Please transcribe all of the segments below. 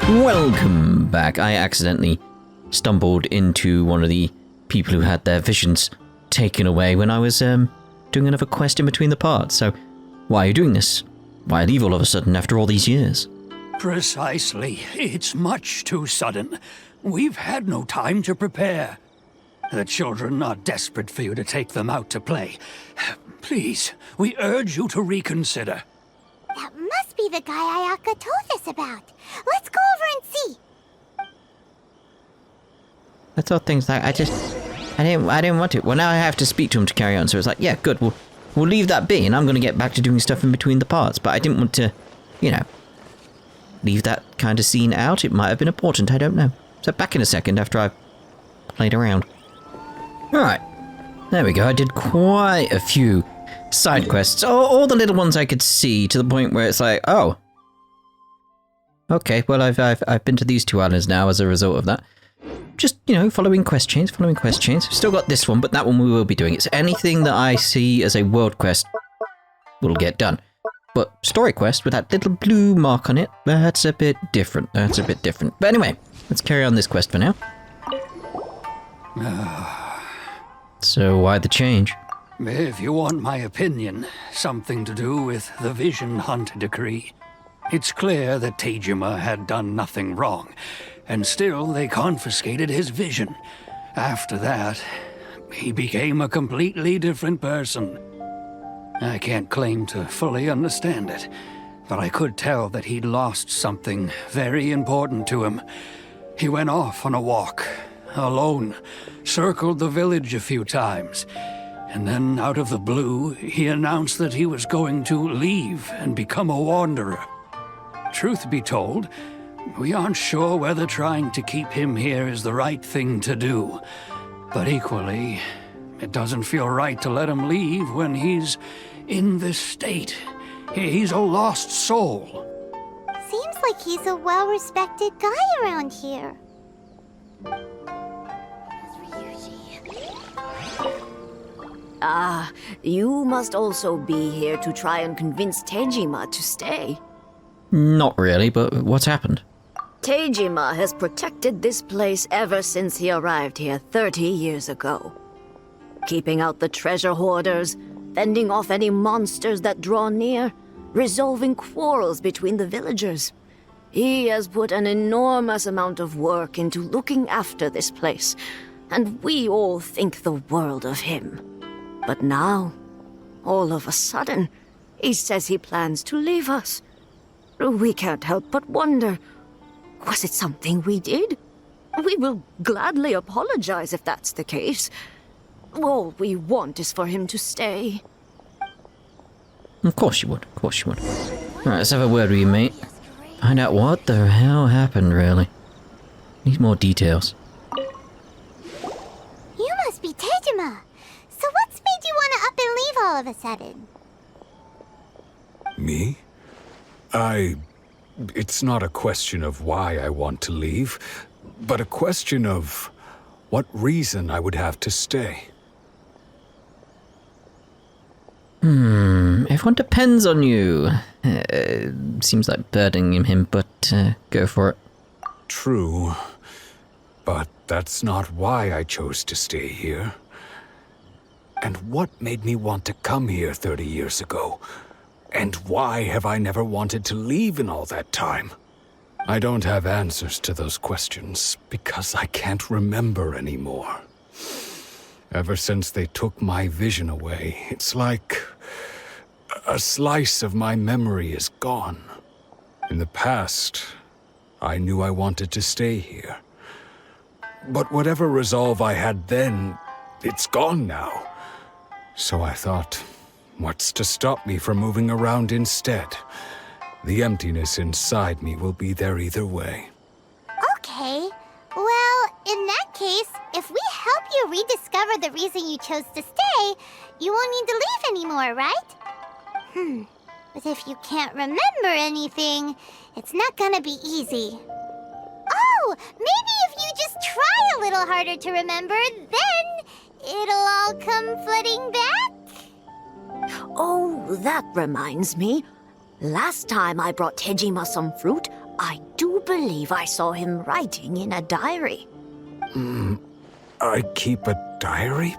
Welcome back. I accidentally stumbled into one of the people who had their visions taken away when I was doing another quest in between the parts. So, why are you doing this? Why leave all of a sudden after all these years? Precisely. It's much too sudden. We've had no time to prepare. The children are desperate for you to take them out to play. Please, we urge you to reconsider. That must be the guy Ayaka told us about. Let's go over and see. I thought things like I didn't want to. Well, now I have to speak to him to carry on. So it's like, yeah, good. We'll leave that be, and I'm going to get back to doing stuff in between the parts. But I didn't want to, leave that kind of scene out. It might have been important. I don't know. So back in a second after I've played around. All right, there we go. I did quite a few side quests, all the little ones I could see, to the point where it's like, oh, okay, well, I've been to these two islands now as a result of that. Just, following quest chains. Still got this one, but that one we will be doing. It's anything that I see as a world quest will get done. But story quest with that little blue mark on it, that's a bit different. But anyway, let's carry on this quest for now. So why the change? If you want my opinion, something to do with the Vision Hunt decree. It's clear that Teyvat had done nothing wrong, and still they confiscated his vision. After that, he became a completely different person. I can't claim to fully understand it, but I could tell that he'd lost something very important to him. He went off on a walk, alone, circled the village a few times, and then, out of the blue, he announced that he was going to leave and become a wanderer. Truth be told, we aren't sure whether trying to keep him here is the right thing to do. But equally, it doesn't feel right to let him leave when he's in this state. He's a lost soul. Seems like he's a well-respected guy around here. You must also be here to try and convince Teyvat to stay. Not really, but what's happened? Teyvat has protected this place ever since he arrived here 30 years ago. Keeping out the treasure hoarders, fending off any monsters that draw near, resolving quarrels between the villagers. He has put an enormous amount of work into looking after this place, and we all think the world of him. But now, all of a sudden, he says he plans to leave us. We can't help but wonder, was it something we did? We will gladly apologize if that's the case. All we want is for him to stay. Of course you would. Alright, let's have a word with you, mate. Find out what the hell happened, really. Need more details. You must be Teyvat. So what's made you want to up and leave all of a sudden? Me? It's not a question of why I want to leave, but a question of what reason I would have to stay. Everyone depends on you. Seems like burdening him, but go for it. True, but that's not why I chose to stay here. And what made me want to come here 30 years ago? And why have I never wanted to leave in all that time? I don't have answers to those questions because I can't remember anymore. Ever since they took my vision away, it's like a slice of my memory is gone. In the past, I knew I wanted to stay here. But whatever resolve I had then, it's gone now. So I thought, what's to stop me from moving around instead? The emptiness inside me will be there either way. Okay. Well, in that case, if we help you rediscover the reason you chose to stay, you won't need to leave anymore, right? But if you can't remember anything, it's not gonna be easy. Oh, maybe if you just try a little harder to remember, then it'll all come flooding back? Oh, that reminds me. Last time I brought Teyvat some fruit, I do believe I saw him writing in a diary. I keep a diary?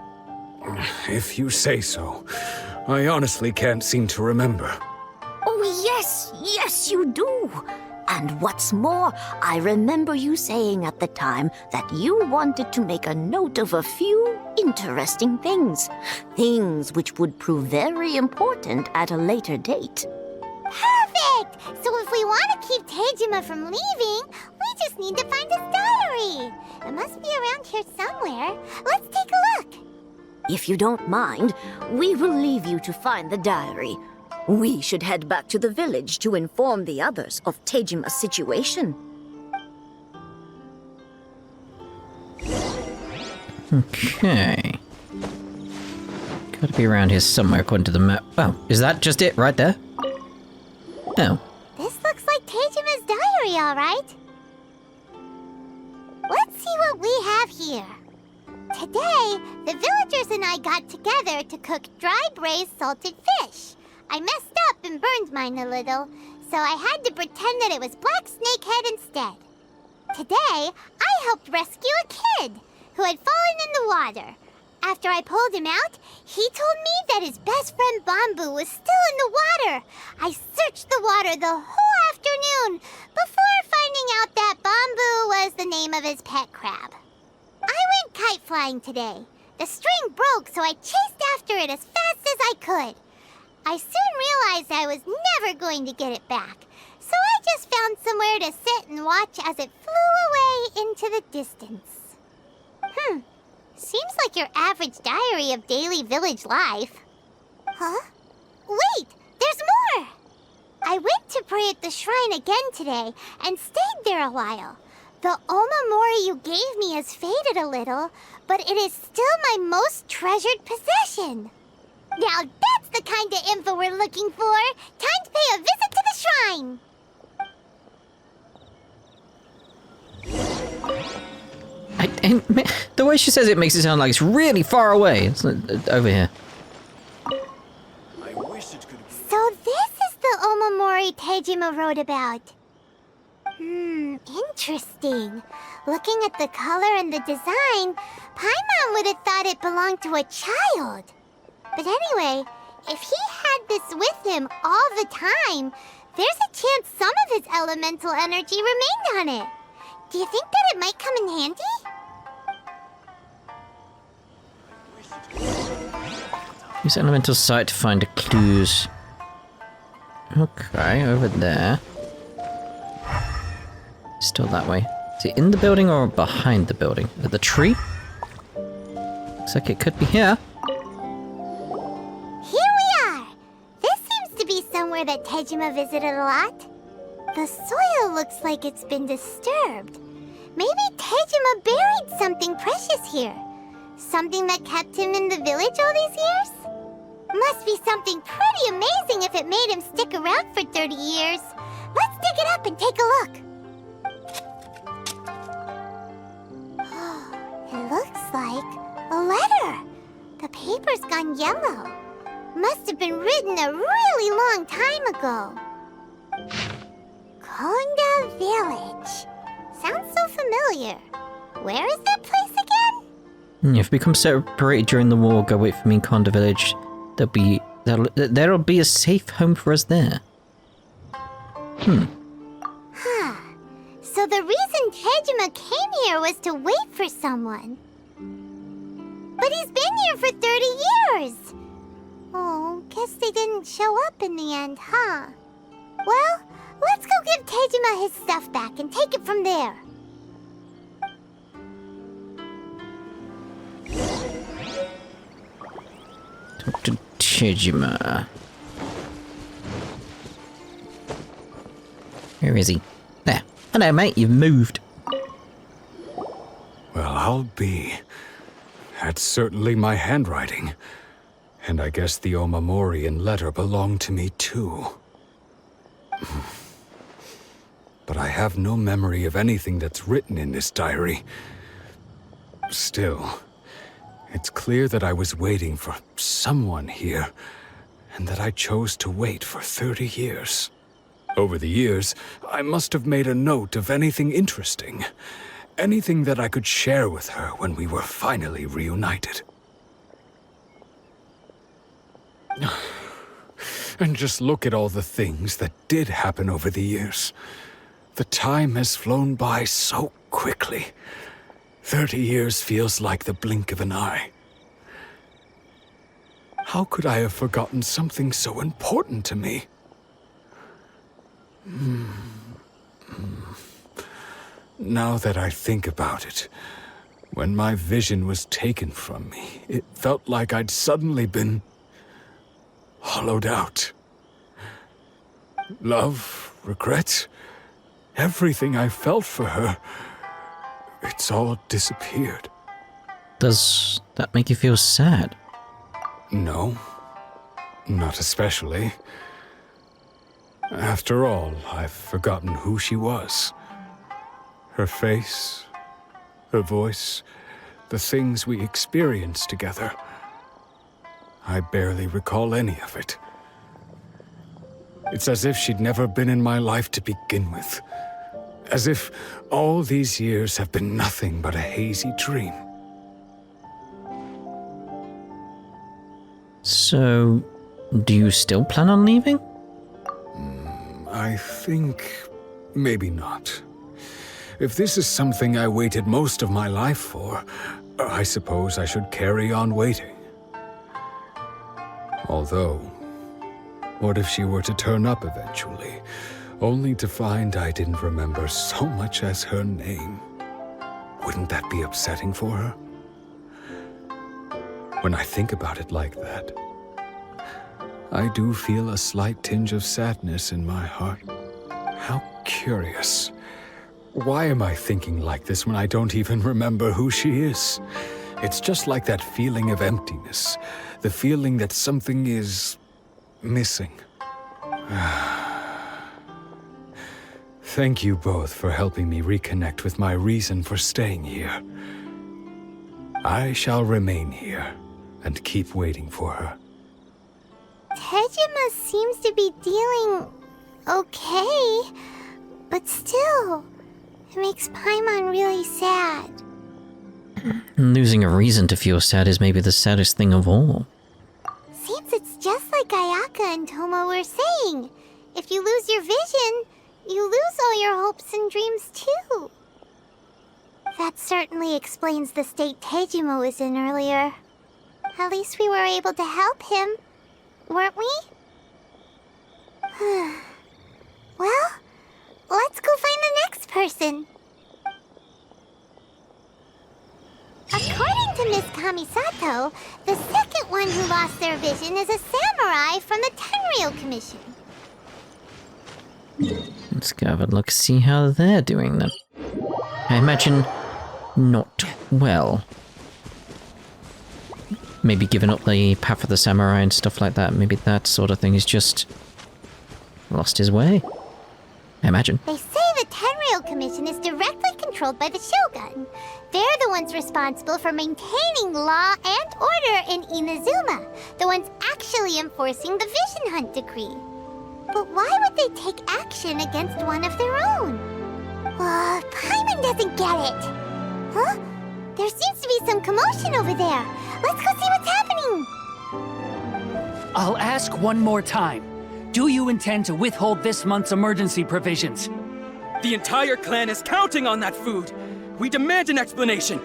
If you say so. I honestly can't seem to remember. Oh, yes, you do. And what's more, I remember you saying at the time that you wanted to make a note of a few interesting things. Things which would prove very important at a later date. Perfect! So if we want to keep Tejima from leaving, we just need to find his diary. It must be around here somewhere. Let's take a look. If you don't mind, we will leave you to find the diary. We should head back to the village to inform the others of Tejima's situation. Okay. Gotta be around here somewhere according to the map. Oh, is that just it right there? Oh. This looks like Tejima's diary, all right. Let's see what we have here. Today, the villagers and I got together to cook dry braised salted fish. I messed up and burned mine a little, so I had to pretend that it was black snakehead instead. Today, I helped rescue a kid who had fallen in the water. After I pulled him out, he told me that his best friend Bamboo was still in the water. I searched the water the whole afternoon before finding out that Bamboo was the name of his pet crab. I went kite flying today. The string broke, so I chased after it as fast as I could. I soon realized I was never going to get it back, so I just found somewhere to sit and watch as it flew away into the distance. Seems like your average diary of daily village life. Huh? Wait, there's more! I went to pray at the shrine again today and stayed there a while. The Omamori you gave me has faded a little, but it is still my most treasured possession. Now that's the kind of info we're looking for. Time to pay a visit to the shrine. The way she says it makes it sound like it's really far away. It's over here. So this is the Omamori Tejima wrote about. Interesting. Looking at the color and the design, Paimon would have thought it belonged to a child. But anyway, if he had this with him all the time, there's a chance some of his elemental energy remained on it. Do you think that it might come in handy? Use elemental sight to find clues. Okay, over there. Still that way. Is it in the building or behind the building? At the tree? Looks like it could be here. Here we are! This seems to be somewhere that Tejima visited a lot. The soil looks like it's been disturbed. Maybe Tejima buried something precious here. Something that kept him in the village all these years? Must be something pretty amazing if it made him stick around for 30 years. Let's dig it up and take a look. It looks like a letter. The paper's gone yellow. Must have been written a really long time ago. Konda Village. Sounds so familiar. Where is that place again? If we become separated during the war, go wait for me in Konda Village. There'll be a safe home for us there. So the reason Tejima came here was to wait for someone. But he's been here for 30 years. Oh, guess they didn't show up in the end, huh? Well, let's go give Tejima his stuff back and take it from there. Talk to Tejima. Where is he? There. Hello, mate. You've moved. Well, I'll be. That's certainly my handwriting. And I guess the Omamori and letter belong to me too. But I have no memory of anything that's written in this diary. Still, it's clear that I was waiting for someone here, and that I chose to wait for 30 years. Over the years, I must have made a note of anything interesting. Anything that I could share with her when we were finally reunited. And just look at all the things that did happen over the years. The time has flown by so quickly. 30 years feels like the blink of an eye. How could I have forgotten something so important to me? Now that I think about it, when my vision was taken from me, it felt like I'd suddenly been hollowed out. Love, regret, everything I felt for her, it's all disappeared. Does that make you feel sad? No, not especially. After all, I've forgotten who she was. Her face, her voice, the things we experienced together. I barely recall any of it. It's as if she'd never been in my life to begin with. As if all these years have been nothing but a hazy dream. So, do you still plan on leaving? I think maybe not. If this is something I waited most of my life for, I suppose I should carry on waiting. Although, what if she were to turn up eventually, only to find I didn't remember so much as her name? Wouldn't that be upsetting for her? When I think about it like that, I do feel a slight tinge of sadness in my heart. How curious. Why am I thinking like this when I don't even remember who she is? It's just like that feeling of emptiness, the feeling that something is missing. Thank you both for helping me reconnect with my reason for staying here. I shall remain here and keep waiting for her. Tejima seems to be dealing okay, but still, it makes Paimon really sad. Losing a reason to feel sad is maybe the saddest thing of all. Seems it's just like Ayaka and Tomo were saying. If you lose your vision, you lose all your hopes and dreams too. That certainly explains the state Tejima was in earlier. At least we were able to help him, weren't we? Well, let's go find the next person. According to Miss Kamisato, the second one who lost their vision is a samurai from the Tenryou Commission. Let's go have a look, see how they're doing then. I imagine not well. Maybe giving up the path of the samurai and stuff like that. Maybe that sort of thing is just lost his way. I imagine. They say the Tenryou Commission is directly controlled by the Shogun. They're the ones responsible for maintaining law and order in Inazuma. The ones actually enforcing the Vision Hunt decree. But why would they take action against one of their own? Paimon doesn't get it. Huh? There seems to be some commotion over there. Let's go see what's happening. I'll ask one more time. Do you intend to withhold this month's emergency provisions? The entire clan is counting on that food! We demand an explanation!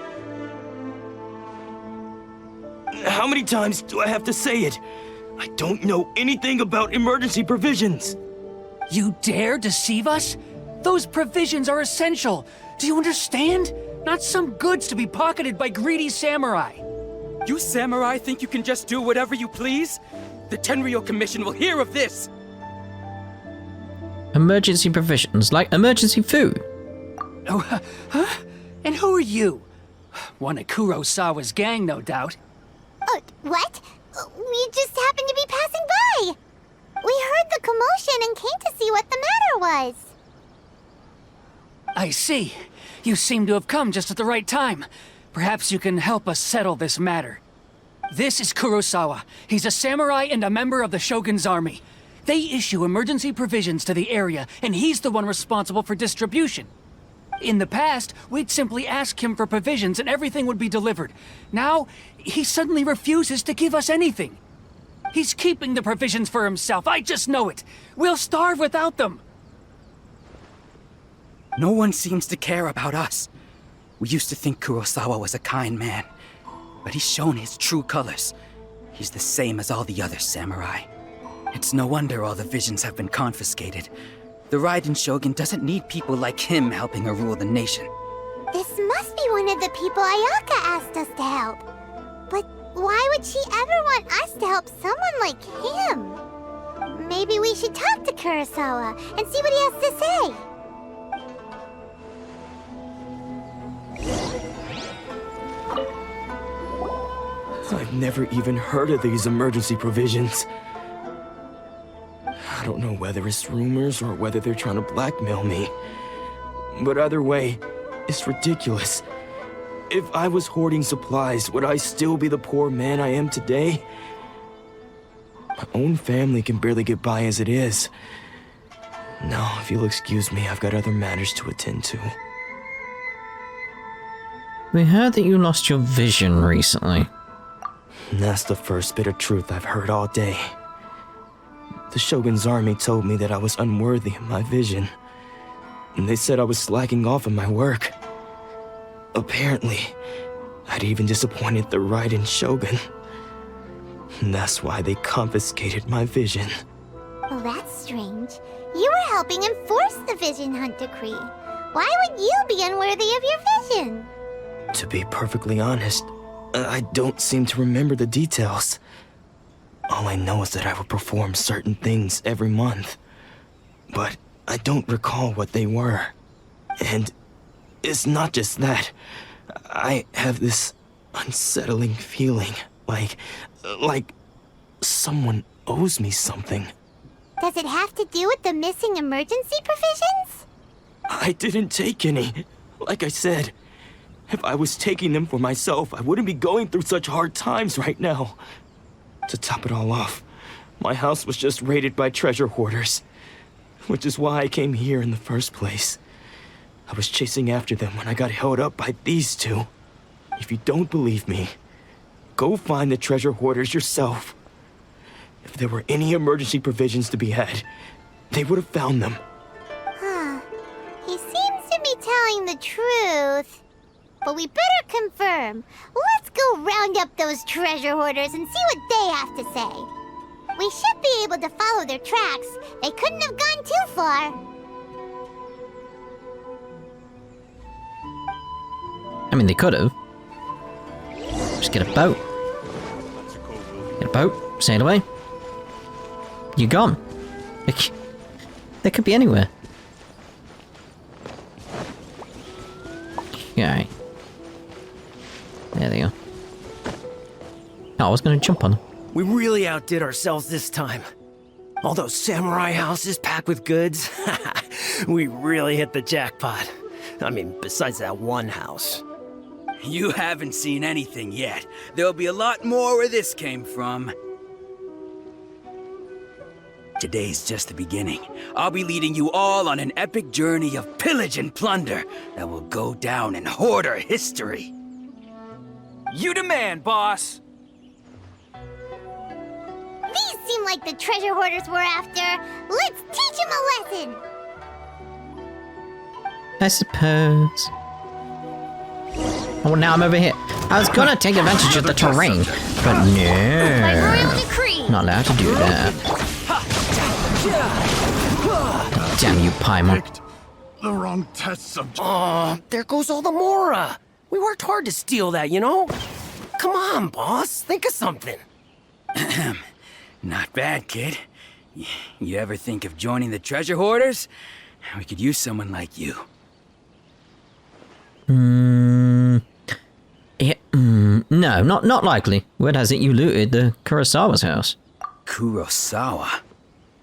How many times do I have to say it? I don't know anything about emergency provisions! You dare deceive us? Those provisions are essential! Do you understand? Not some goods to be pocketed by greedy samurai! You samurai think you can just do whatever you please? The Tenryou Commission will hear of this! Emergency provisions, like emergency food. Oh, huh? And who are you? One of Kurosawa's gang, no doubt. What? We just happened to be passing by. We heard the commotion and came to see what the matter was. I see. You seem to have come just at the right time. Perhaps you can help us settle this matter. This is Kurosawa. He's a samurai and a member of the Shogun's army. They issue emergency provisions to the area, and he's the one responsible for distribution. In the past, we'd simply ask him for provisions and everything would be delivered. Now, he suddenly refuses to give us anything. He's keeping the provisions for himself, I just know it. We'll starve without them. No one seems to care about us. We used to think Kurosawa was a kind man, but he's shown his true colors. He's the same as all the other samurai. It's no wonder all the visions have been confiscated. The Raiden Shogun doesn't need people like him helping her rule the nation. This must be one of the people Ayaka asked us to help. But why would she ever want us to help someone like him? Maybe we should talk to Kurosawa and see what he has to say. I've never even heard of these emergency provisions. I don't know whether it's rumors or whether they're trying to blackmail me. But either way, it's ridiculous. If I was hoarding supplies, would I still be the poor man I am today? My own family can barely get by as it is. Now, if you'll excuse me, I've got other matters to attend to. We heard that you lost your vision recently. And that's the first bit of truth I've heard all day. The Shogun's army told me that I was unworthy of my vision. And they said I was slacking off in my work. Apparently, I'd even disappointed the Raiden Shogun. And that's why they confiscated my vision. Well, that's strange. You were helping enforce the Vision Hunt Decree. Why would you be unworthy of your vision? To be perfectly honest, I don't seem to remember the details. All I know is that I would perform certain things every month. But I don't recall what they were. And it's not just that. I have this unsettling feeling, like someone owes me something. Does it have to do with the missing emergency provisions? I didn't take any. Like I said, if I was taking them for myself, I wouldn't be going through such hard times right now. To top it all off, my house was just raided by treasure hoarders, which is why I came here in the first place. I was chasing after them when I got held up by these two. If you don't believe me, go find the treasure hoarders yourself. If there were any emergency provisions to be had, they would have found them. Huh. He seems to be telling the truth. But we better confirm. Let's go round up those treasure hoarders and see what they have to say. We should be able to follow their tracks. They couldn't have gone too far. I mean, they could have. Just get a boat. Get a boat, sail away. You're gone. They could be anywhere. Okay. There they are. Oh, I was gonna jump on them. We really outdid ourselves this time. All those samurai houses packed with goods. We really hit the jackpot. I mean, besides that one house. You haven't seen anything yet. There'll be a lot more where this came from. Today's just the beginning. I'll be leading you all on an epic journey of pillage and plunder that will go down in hoarder history. You demand, boss! These seem like the treasure hoarders we're after. Let's teach them a lesson! I suppose. Oh, now I'm over here. I was gonna take advantage of the terrain, but no. Not allowed to do that. Damn you, Paimon. The wrong test subject. Aw, there goes all the Mora. We worked hard to steal that, you know? Come on, boss. Think of something. Not bad, kid. You ever think of joining the treasure hoarders? We could use someone like you. No, not likely. Word has it you looted the Kurosawa's house. Kurosawa?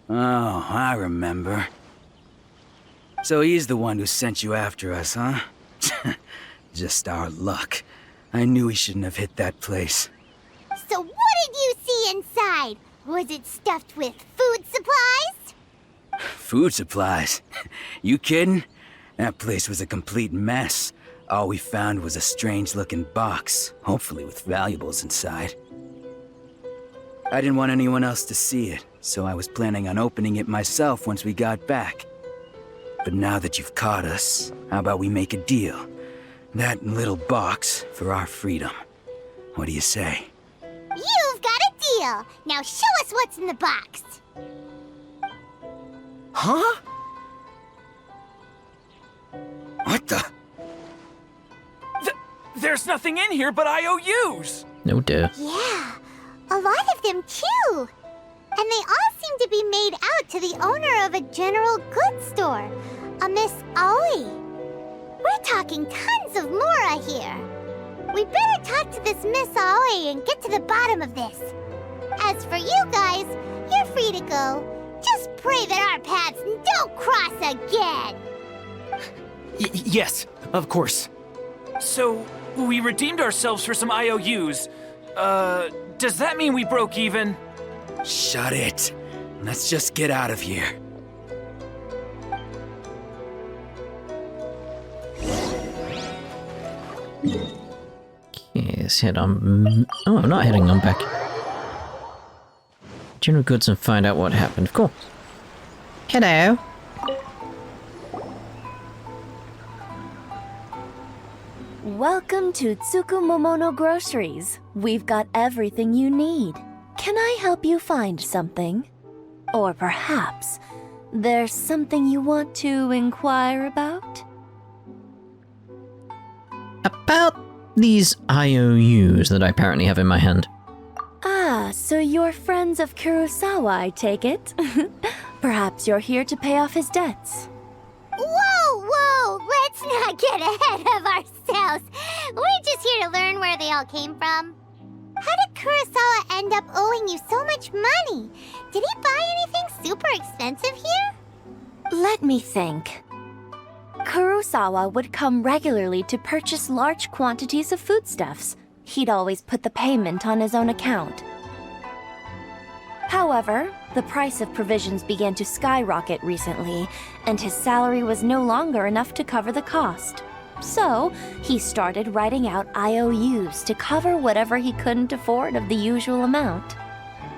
Oh, I remember. So he's the one who sent you after us, huh? Just our luck. I knew he shouldn't have hit that place. So what did you see inside? Was it stuffed with food supplies? Food supplies? You kidding? That place was a complete mess. All we found was a strange-looking box, hopefully with valuables inside. I didn't want anyone else to see it, so I was planning on opening it myself once we got back. But now that you've caught us, how about we make a deal? That little box for our freedom. What do you say? You've got a deal! Now show us what's in the box! Huh? What the? There's nothing in here but IOUs! No duh. Yeah, a lot of them too! And they all seem to be made out to the owner of a general goods store, a Miss Aoi. We're talking tons of Mora here. We better talk to this Miss Aoi and get to the bottom of this. As for you guys, you're free to go. Just pray that our paths don't cross again. Yes, of course. So, we redeemed ourselves for some IOUs. Does that mean we broke even? Shut it. Let's just get out of here. Okay, let's head on. Oh, I'm not heading on back. General goods and find out what happened. Of course. Hello. Welcome to Tsukumomono Groceries. We've got everything you need. Can I help you find something? Or perhaps there's something you want to inquire about? About these IOUs that I apparently have in my hand. Ah, so you're friends of Kurosawa, I take it? Perhaps you're here to pay off his debts. Whoa! Let's not get ahead of ourselves. We're just here to learn where they all came from. How did Kurosawa end up owing you so much money? Did he buy anything super expensive here? Let me think. Kurosawa would come regularly to purchase large quantities of foodstuffs. He'd always put the payment on his own account. However, the price of provisions began to skyrocket recently, and his salary was no longer enough to cover the cost. So, he started writing out IOUs to cover whatever he couldn't afford of the usual amount.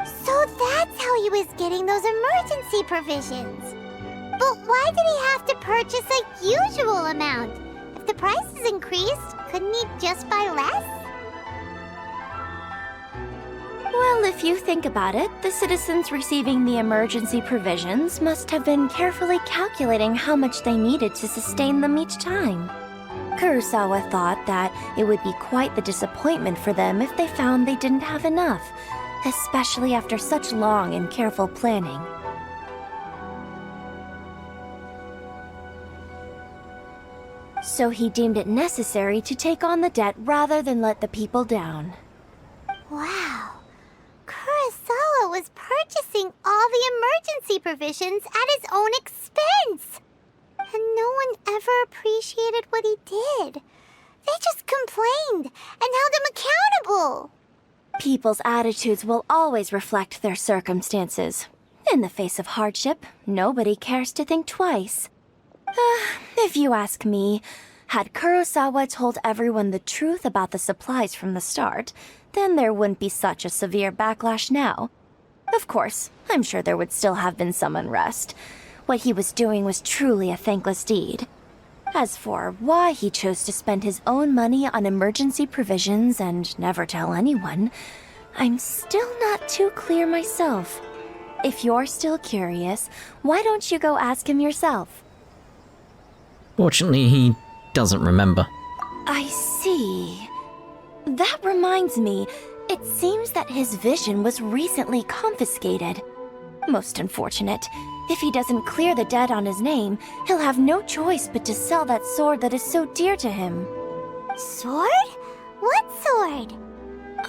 So that's how he was getting those emergency provisions. But why did he have to purchase a usual amount? If the prices increased, couldn't he just buy less? Well, if you think about it, the citizens receiving the emergency provisions must have been carefully calculating how much they needed to sustain them each time. Kurosawa thought that it would be quite the disappointment for them if they found they didn't have enough, especially after such long and careful planning. So he deemed it necessary to take on the debt rather than let the people down. Wow. Kurosawa was purchasing all the emergency provisions at his own expense. And no one ever appreciated what he did. They just complained and held him accountable. People's attitudes will always reflect their circumstances. In the face of hardship, nobody cares to think twice. If you ask me, had Kurosawa told everyone the truth about the supplies from the start, then there wouldn't be such a severe backlash now. Of course, I'm sure there would still have been some unrest. What he was doing was truly a thankless deed. As for why he chose to spend his own money on emergency provisions and never tell anyone, I'm still not too clear myself. If you're still curious, why don't you go ask him yourself? Fortunately, he doesn't remember. I see. That reminds me, it seems that his vision was recently confiscated. Most unfortunate. If he doesn't clear the debt on his name, he'll have no choice but to sell that sword that is so dear to him. Sword? What sword?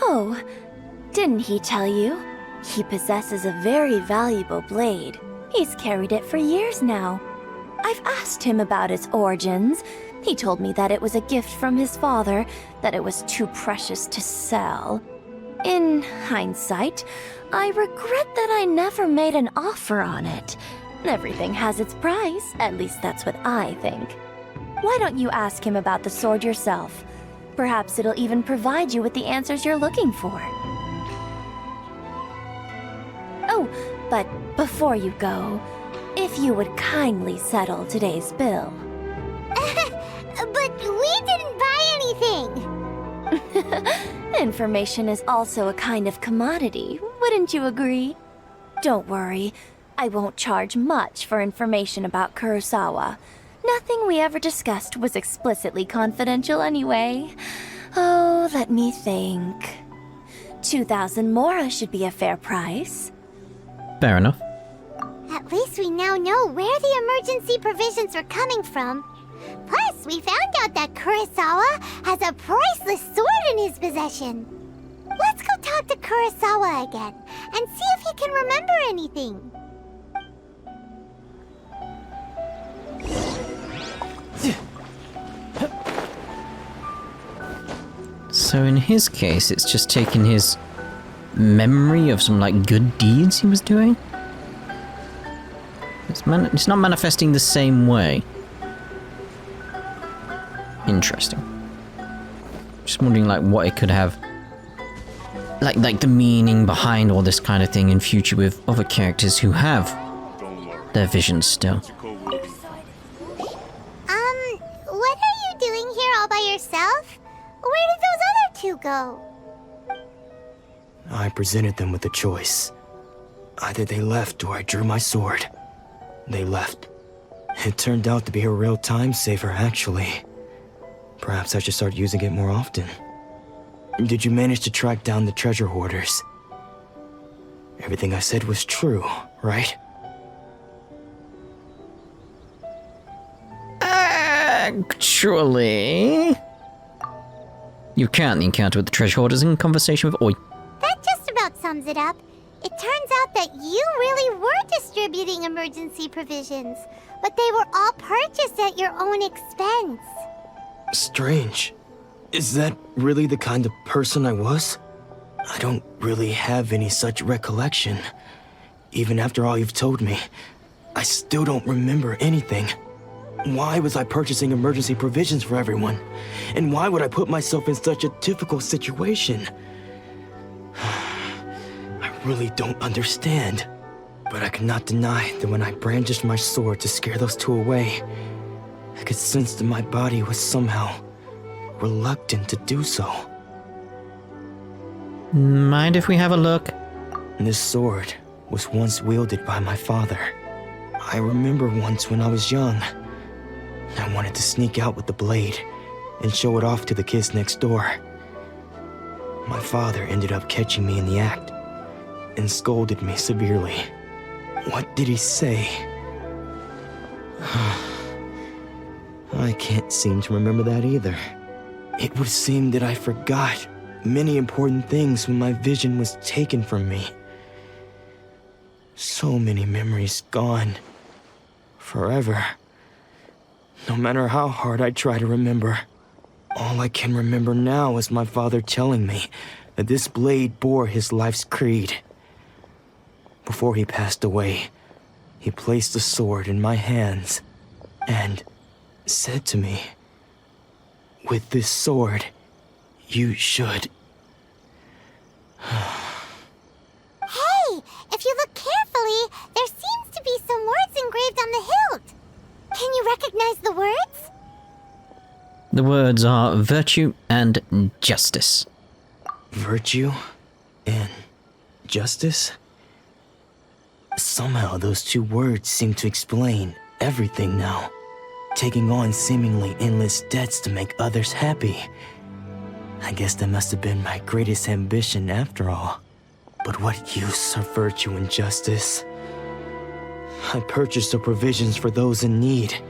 Oh, didn't he tell you? He possesses a very valuable blade. He's carried it for years now. I've asked him about its origins. He told me that it was a gift from his father, that it was too precious to sell. In hindsight, I regret that I never made an offer on it. Everything has its price, at least that's what I think. Why don't you ask him about the sword yourself? Perhaps it'll even provide you with the answers you're looking for. Oh, but before you go, if you would kindly settle today's bill. But we didn't buy anything! Information is also a kind of commodity, wouldn't you agree? Don't worry, I won't charge much for information about Kurosawa. Nothing we ever discussed was explicitly confidential anyway. Oh, let me think. 2,000 mora should be a fair price. Fair enough. At least we now know where the emergency provisions were coming from. Plus, we found out that Kurosawa has a priceless sword in his possession. Let's go talk to Kurosawa again and see if he can remember anything. So in his case, it's just taking his memory of some, like, good deeds he was doing? It's not manifesting the same way. Interesting. Just wondering, like, what it could have... Like the meaning behind all this kind of thing in future with other characters who have their visions still. What are you doing here all by yourself? Where did those other two go? I presented them with a choice. Either they left or I drew my sword. They left. It turned out to be a real time saver, actually. Perhaps I should start using it more often. Did you manage to track down the treasure hoarders? Everything I said was true, right? Actually... You currently encounter with the treasure hoarders in conversation with Oi. That just about sums it up. It turns out that you really were distributing emergency provisions, but they were all purchased at your own expense. Strange. Is that really the kind of person I was? I don't really have any such recollection. Even after all you've told me, I still don't remember anything. Why was I purchasing emergency provisions for everyone? And why would I put myself in such a difficult situation? I really don't understand. But I cannot deny that when I brandished my sword to scare those two away, I could sense that my body was somehow reluctant to do so. Mind if we have a look? This sword was once wielded by my father. I remember once when I was young, I wanted to sneak out with the blade and show it off to the kids next door. My father ended up catching me in the act and scolded me severely. What did he say? I can't seem to remember that either. It would seem that I forgot many important things when my vision was taken from me. So many memories gone. Forever. No matter how hard I try to remember, all I can remember now is my father telling me that this blade bore his life's creed. Before he passed away, he placed the sword in my hands and said to me, "With this sword, you should..." Hey, if you look carefully, there seems to be some words engraved on the hilt. Can you recognize the words? The words are virtue and justice. Virtue and justice? Somehow those two words seem to explain everything now. Taking on seemingly endless debts to make others happy. I guess that must have been my greatest ambition after all. But what use of virtue and justice? I purchased the provisions for those in need.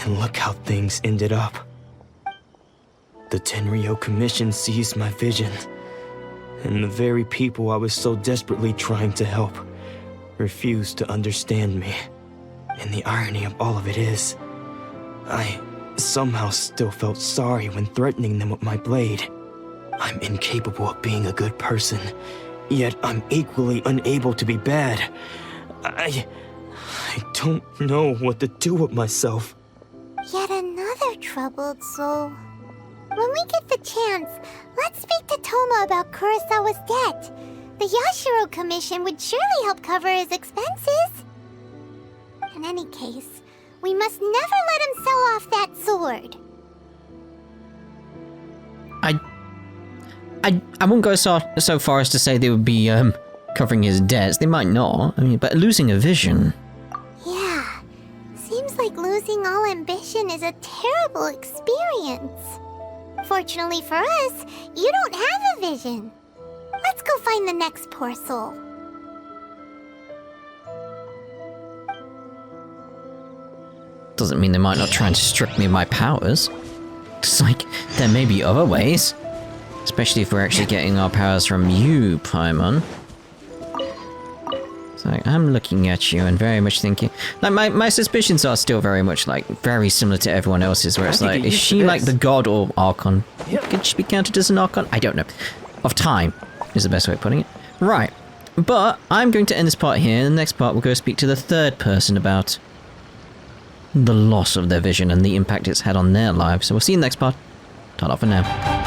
And look how things ended up. The Tenryo Commission seized my vision. And the very people I was so desperately trying to help refused to understand me. And the irony of all of it is, I somehow still felt sorry when threatening them with my blade. I'm incapable of being a good person, Yet I'm equally unable to be bad. I don't know what to do with myself. Yet another troubled soul. When we get the chance, let's speak to Toma about Kurosawa's debt. The Yashiro Commission would surely help cover his expenses. In any case, we must never let him sell off that sword. I wouldn't go so far as to say they would be covering his debts. They might not. I mean, but losing a vision. Yeah, seems like losing all ambition is a terrible experience. Fortunately for us, you don't have a vision. Let's go find the next poor soul. Doesn't mean they might not try and strip me of my powers. It's like, there may be other ways. Especially if we're actually getting our powers from you, Paimon. So I'm looking at you and very much thinking... Like, my suspicions are still very much, like, very similar to everyone else's, where it's like, is she like the god or Archon? Could she be counted as an Archon? I don't know. Of time is the best way of putting it. Right. But I'm going to end this part here. In the next part, we'll go speak to the third person about the loss of their vision and the impact it's had on their lives. So we'll see you in the next part. Ta-da for now.